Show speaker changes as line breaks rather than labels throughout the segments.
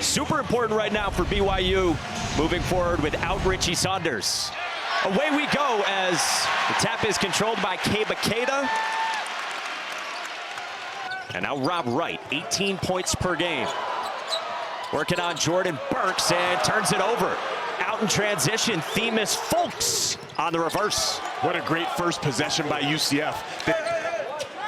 Super important right now for BYU moving forward without Richie Saunders. Away we go as the tap is controlled by Keba Keita. And now Rob Wright, 18 points per game. Working on Jordan Burks and turns it over. Out in transition, Themus Fulks on the reverse.
What a great first possession by UCF.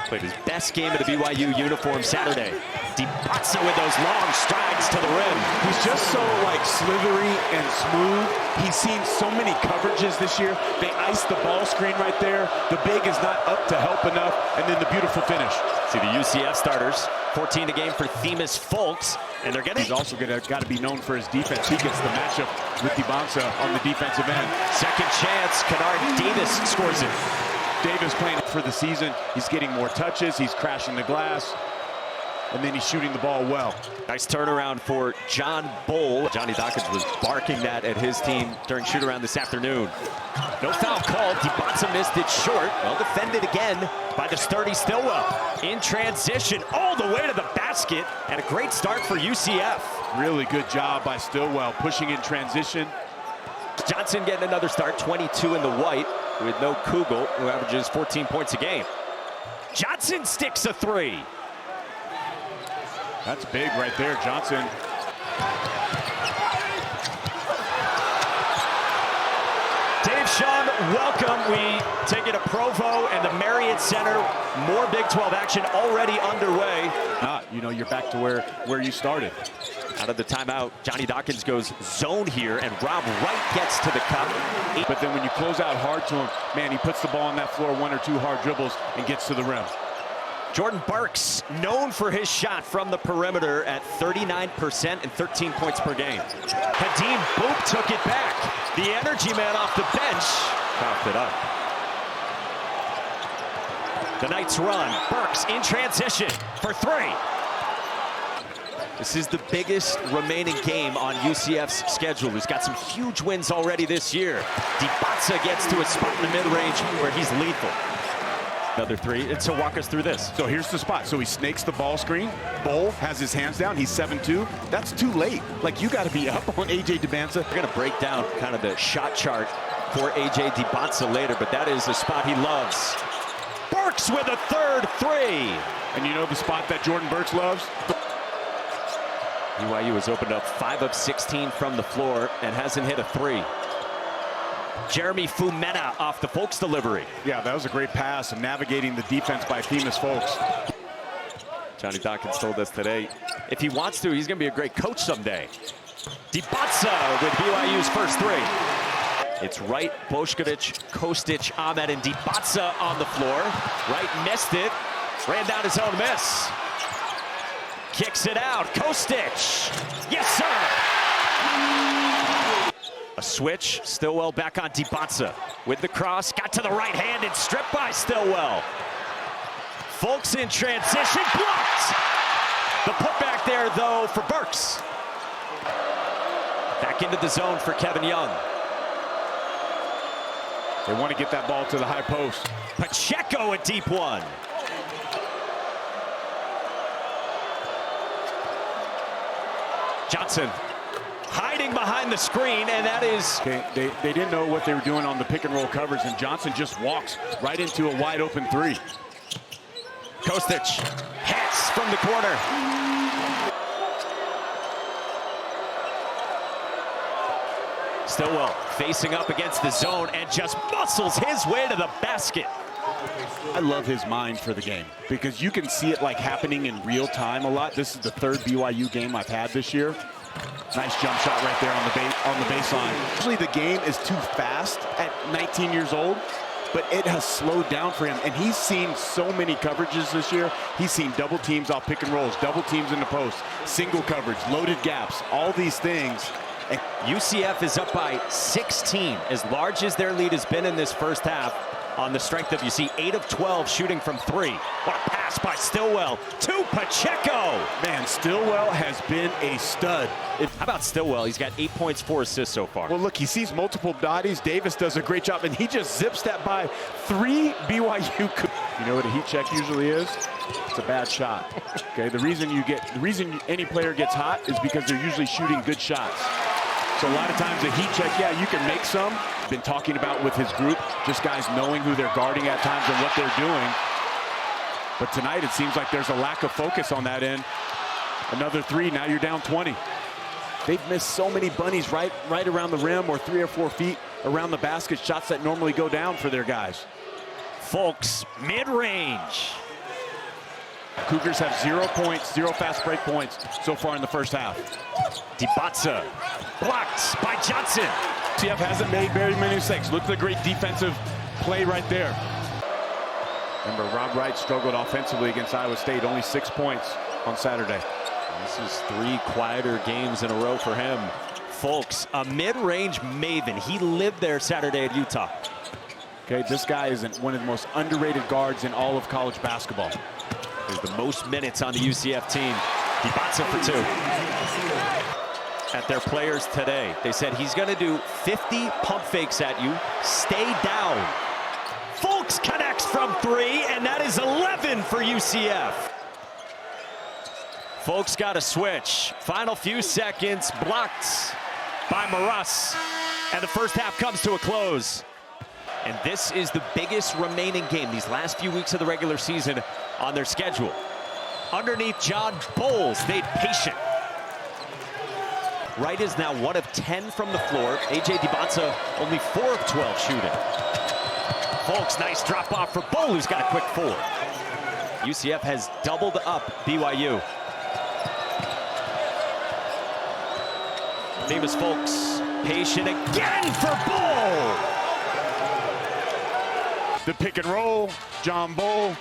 Played his best game in the BYU uniform Saturday. Dybantsa with those long strides to the rim.
He's just so slithery and smooth. He's seen so many coverages this year. They iced the ball screen right there. The big is not up to help enough. And then the beautiful finish.
See the UCF starters, 14 a game for Themus Fulks. And they're getting.
He's also got to be known for his defense. He gets the matchup with Dybantsa on the defensive end.
Second chance, Kennard Davis scores it.
Davis playing for the season. He's getting more touches. He's crashing the glass. And then he's shooting the ball well.
Nice turnaround for John Bull. Johnny Dawkins was barking that at his team during shoot-around this afternoon. No foul called. Dybantsa missed it short. Well defended again by the sturdy Stillwell. In transition all the way to the basket. And a great start for UCF.
Really good job by Stillwell, pushing in transition.
Johnson getting another start, 22 in the white, with no Kugel, who averages 14 points a game. Johnson sticks a three.
That's big right there, Johnson.
Dave, Sean, welcome. We take it to Provo and the Marriott Center. More Big 12 action already underway.
You're back to where you started.
Out of the timeout, Johnny Dawkins goes zone here, and Rob Wright gets to the cup.
But then when you close out hard to him, man, he puts the ball on that floor, one or two hard dribbles, and gets to the rim.
Jordan Burks, known for his shot from the perimeter at 39% and 13 points per game. Hadim Boop took it back. The energy man off the bench coughed it up. The Knights run. Burks in transition for three. This is the biggest remaining game on UCF's schedule. He's got some huge wins already this year. Dybantsa gets to a spot in the mid-range where he's lethal. Another three, and so walk us through this.
So here's the spot. So he snakes the ball screen. Bull has his hands down. He's 7-2. That's too late. You got to be up on AJ Dybantsa.
We're going to break down kind of the shot chart for AJ Dybantsa later, but that is the spot he loves. Burks with a third three.
And you know the spot that Jordan Burks loves?
BYU has opened up 5 of 16 from the floor and hasn't hit a three. Jeremy Fumena off the Fulks delivery.
Yeah, that was a great pass and navigating the defense by Themus Fulks.
Johnny Dawkins told us today, if he wants to, he's going to be a great coach someday. Dybantsa with BYU's first three. It's Wright, Bošković, Kostic, Ahmed, and Dybantsa on the floor. Wright missed it, ran down his own miss. Kicks it out, Kostic. Yes, sir. A switch, Stillwell back on Dybantsa with the cross, got to the right hand and stripped by Stillwell. Fulks in transition, blocked. The putback there though for Burks. Back into the zone for Kevin Young.
They want to get that ball to the high post.
Pacheco a deep one. Johnson hiding behind the screen, and that is...
They didn't know what they were doing on the pick and roll coverage, and Johnson just walks right into a wide open three.
Kostic hits from the corner. Stillwell facing up against the zone and just muscles his way to the basket.
I love his mind for the game because you can see it happening in real time a lot. This is the third BYU game I've had this year. Nice jump shot right there on the baseline. Usually the game is too fast at 19 years old, but it has slowed down for him. And he's seen so many coverages this year. He's seen double teams off pick and rolls, double teams in the post, single coverage, loaded gaps, all these things.
And UCF is up by 16, as large as their lead has been in this first half. On the strength of, you see, 8 of 12 shooting from three. What a pass by Stillwell to Pacheco.
Man, Stillwell has been a stud.
How about Stillwell? He's got 8 points, 4 assists so far.
Well, look, he sees multiple bodies. Davis does a great job, and he just zips that by 3 BYU. You know what a heat check usually is? It's a bad shot. Okay, the reason any player gets hot is because they're usually shooting good shots. So a lot of times a heat check, yeah, you can make some. Been talking about with his group, just guys knowing who they're guarding at times and what they're doing. But tonight it seems like there's a lack of focus on that end. Another three, now you're down 20. They've missed so many bunnies right around the rim or 3 or 4 feet around the basket, shots that normally go down for their guys.
Fulks, mid-range.
Cougars have 0 points, 0 fast break points so far in the first half.
Dybantsa, blocked by Johnson.
UCF hasn't made very many mistakes. Look at the great defensive play right there. Remember, Rob Wright struggled offensively against Iowa State, only 6 points on Saturday.
This is 3 quieter games in a row for him. Fulks, a mid-range maven. He lived there Saturday at Utah.
Okay, this guy is one of the most underrated guards in all of college basketball.
He's the most minutes on the UCF team. Dybantsa for 2. At their players today, they said he's going to do 50 pump fakes at you, stay down. Fulks connects from 3, and that is 11 for UCF. Fulks got a switch. Final few seconds, blocked by Maras. And the first half comes to a close. And this is the biggest remaining game these last few weeks of the regular season on their schedule. Underneath John Bowles, stayed patient. Wright is now 1 of 10 from the floor. AJ Dybantsa only 4 of 12 shooting. Fulks, nice drop off for Bowles, who's got a quick 4. UCF has doubled up BYU. Themus Fulks, patient again for Bowles.
The pick and roll, John Bull,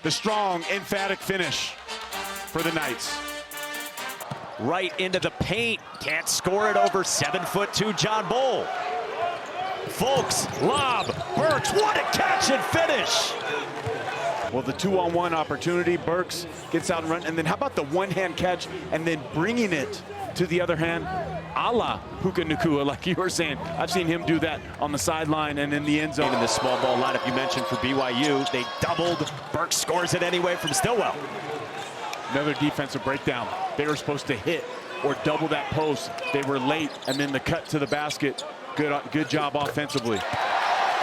the strong, emphatic finish for the Knights.
Right into the paint, can't score it over 7'2" John Bull. Fulks, lob, Burks, what a catch and finish!
Well, the 2-on-1 opportunity, Burks gets out and run, and then how about the one-hand catch and then bringing it to the other hand, a la Puka Nacua, like you were saying. I've seen him do that on the sideline and in the end zone.
In the small ball lineup you mentioned for BYU, they doubled. Burks scores it anyway from Stillwell.
Another defensive breakdown. They were supposed to hit or double that post. They were late, and then the cut to the basket. Good job offensively.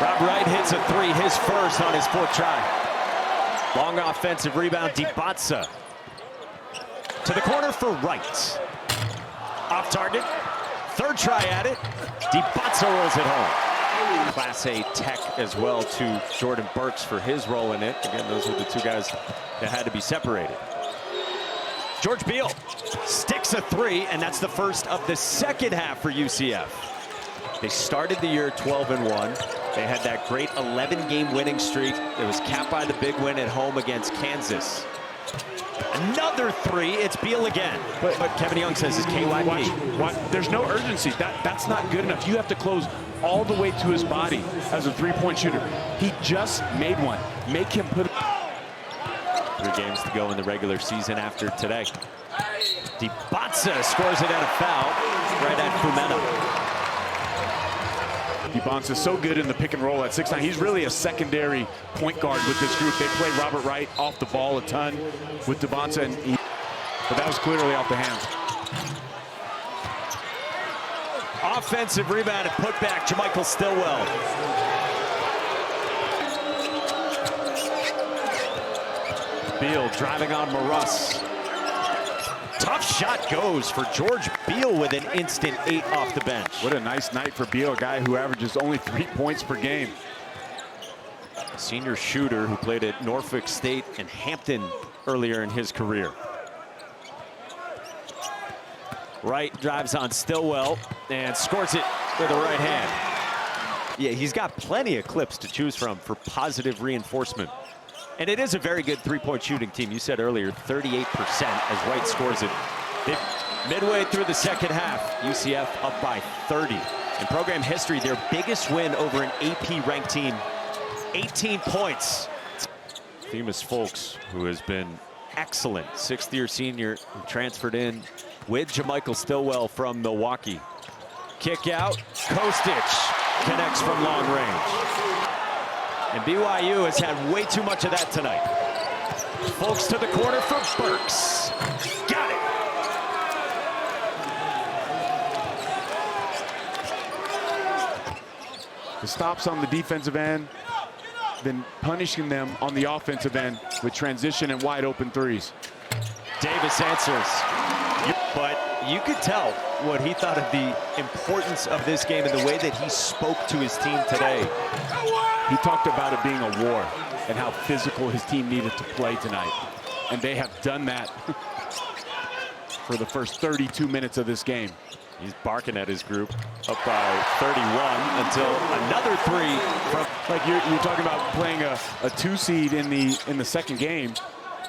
Rob Wright hits a 3, his first on his 4th try. Long offensive rebound, Dybantsa. To the corner for Wright. Off target, 3rd try at it. Dybantsa rolls it home. Class A tech as well to Jordan Burks for his role in it. Again, those were the 2 guys that had to be separated. George Beal sticks a 3, and that's the first of the second half for UCF. They started the year 12-1. They had that great 11-game winning streak. It was capped by the big win at home against Kansas. Another 3, it's Beal again. But Kevin Young says it's KYP.
There's no urgency. That's not good enough. You have to close all the way to his body as a 3-point shooter. He just made one. Make him put it.
3 games to go in the regular season after today. Dybantsa scores it at a foul right at Fumena.
Dybantsa is so good in the pick and roll at 6'9". He's really a secondary point guard with this group. They play Robert Wright off the ball a ton with Dybantsa, but that was clearly off the hands.
Offensive rebound and put back, Jamichael Stillwell. Beal driving on Maras. Tough shot goes for George Beal with an instant 8 off the bench.
What a nice night for Beal, a guy who averages only 3 points per game.
A senior shooter who played at Norfolk State and Hampton earlier in his career. Wright drives on Stillwell and scores it with the right hand. Yeah, he's got plenty of clips to choose from for positive reinforcement. And it is a very good 3-point shooting team. You said earlier, 38% as Wright scores it. Midway through the second half, UCF up by 30. In program history, their biggest win over an AP-ranked team, 18 points. Themus Fulks, who has been excellent, 6th-year senior, who transferred in with Jamichael Stillwell from Milwaukee. Kick out, Kostic connects from long range. And BYU has had way too much of that tonight. Fulks to the corner for Burks. Got it.
The stops on the defensive end, then punishing them on the offensive end with transition and wide open threes.
Davis answers. But you could tell what he thought of the importance of this game and the way that he spoke to his team today.
He talked about it being a war and how physical his team needed to play tonight. And they have done that for the first 32 minutes of this game.
He's barking at his group, up by 31 until another three.
Like you're talking about playing a 2 seed in the second game.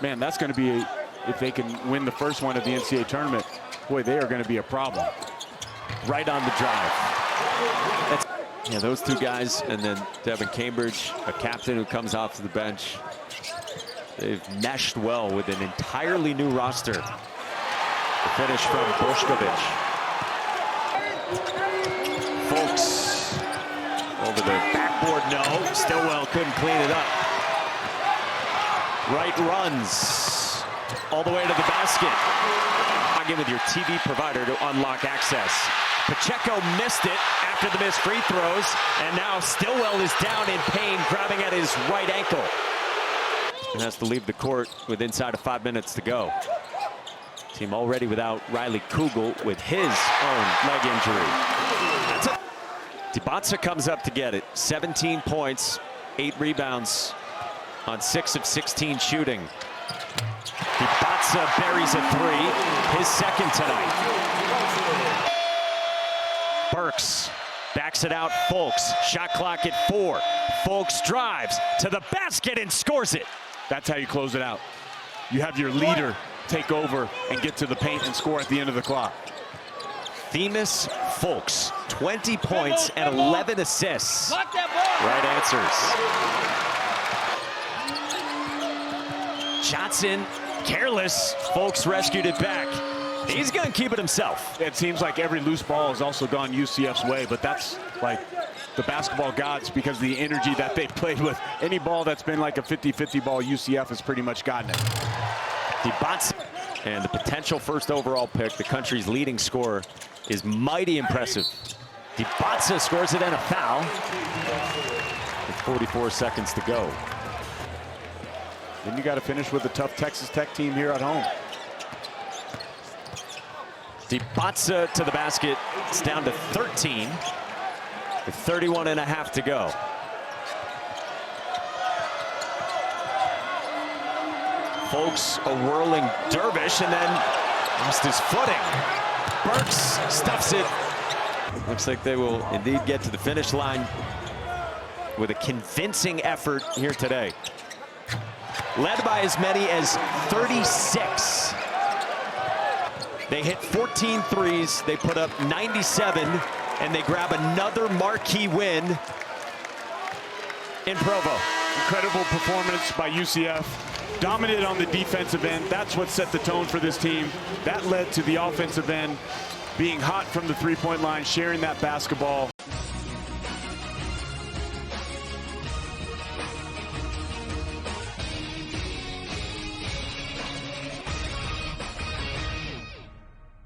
Man, that's going to be, if they can win the first one of the NCAA tournament, boy, they are going to be a problem.
Right on the drive. Yeah, those two guys, and then Devin Cambridge, a captain who comes off the bench. They've meshed well with an entirely new roster. The finish from Bošković. Fulks over the backboard, no. Stillwell couldn't clean it up. Wright runs all the way to the basket. Log in with your TV provider to unlock access. Pacheco missed it after the missed free throws, and now Stillwell is down in pain, grabbing at his right ankle. And has to leave the court with inside of 5 minutes to go. Team already without Riley Kugel with his own leg injury. Dybantsa comes up to get it. 17 points, 8 rebounds on 6 of 16 shooting. Dybantsa buries a three, his second tonight. Burks backs it out. Fulks, shot clock at 4. Fulks drives to the basket and scores it.
That's how you close it out. You have your leader take over and get to the paint and score at the end of the clock.
Themus Fulks, 20 points and 11 assists. Right answers. Shots in, careless. Fulks rescued it back. He's going to keep it himself.
It seems like every loose ball has also gone UCF's way, but that's like the basketball gods because of the energy that they played with. Any ball that's been like a 50-50 ball, UCF has pretty much gotten it.
Dybantsa, and the potential first overall pick, the country's leading scorer, is mighty impressive. Dybantsa scores it and a foul with 44 seconds to go.
Then you got to finish with a tough Texas Tech team here at home.
Dybantsa to the basket. It's down to 13 with 31 and a half to go. Fulks a whirling dervish and then lost his footing. Burks stuffs it. Looks like they will indeed get to the finish line with a convincing effort here today. Led by as many as 36. They hit 14 threes, they put up 97, and they grab another marquee win in Provo.
Incredible performance by UCF. Dominated on the defensive end. That's what set the tone for this team. That led to the offensive end being hot from the three-point line, sharing that basketball.